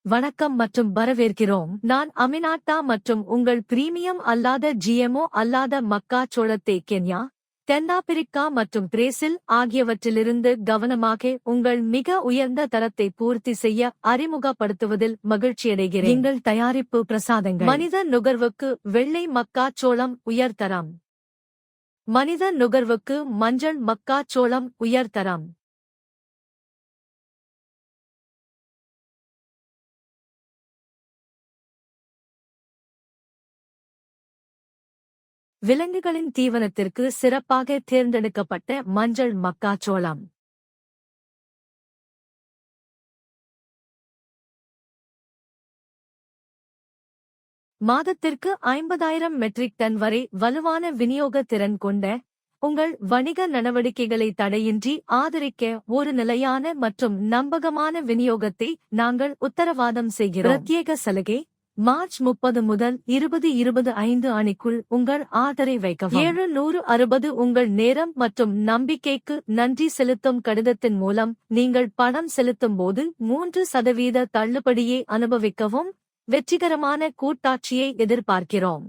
வணக்கம் மற்றும் வரவேற்கிறோம். நான் அமினாட்டா மற்றும் உங்கள் பிரீமியம் அல்லாத ஜிஎம்ஓ அல்லாத மக்காச்சோளத்தை கென்யா, தென்னாப்பிரிக்கா மற்றும் பிரேசில் ஆகியவற்றிலிருந்து கவனமாக உங்கள் மிக உயர்ந்த தரத்தை பூர்த்தி செய்ய அறிமுகப்படுத்துவதில் மகிழ்ச்சியடைகிறேன். எங்கள் தயாரிப்பு பிரசாதங்கள்: மனித நுகர்வுக்கு வெள்ளை மக்காச்சோளம் உயர்தரம். மனித நுகர்வுக்கு மஞ்சள் மக்காச்சோளம் உயர்தரம். விலங்குகளின் தீவனத்திற்கு சிறப்பாக தேர்ந்தெடுக்கப்பட்ட மஞ்சள் மக்காச்சோளம். மாதத்திற்கு 50,000 மெட்ரிக் டன் வரை வலுவான விநியோக திறன் கொண்ட உங்கள் வணிக நடவடிக்கைகளை தடையின்றி ஆதரிக்க ஒரு நிலையான மற்றும் நம்பகமான விநியோகத்தை நாங்கள் உத்தரவாதம் செய்கிறோம். பிரத்யேக சலுகை: மார்ச் 30 முதல் 2025 அணிக்குள் உங்கள் ஆர்டரை வைக்கவும். 760 உங்கள் நேரம் மற்றும் நம்பிக்கைக்கு நன்றி செலுத்தும் கடிதத்தின் மூலம் நீங்கள் பணம் செலுத்தும் போது 3% தள்ளுபடியை அனுபவிக்கவும். வெற்றிகரமான கூட்டாட்சியை எதிர்பார்க்கிறோம்.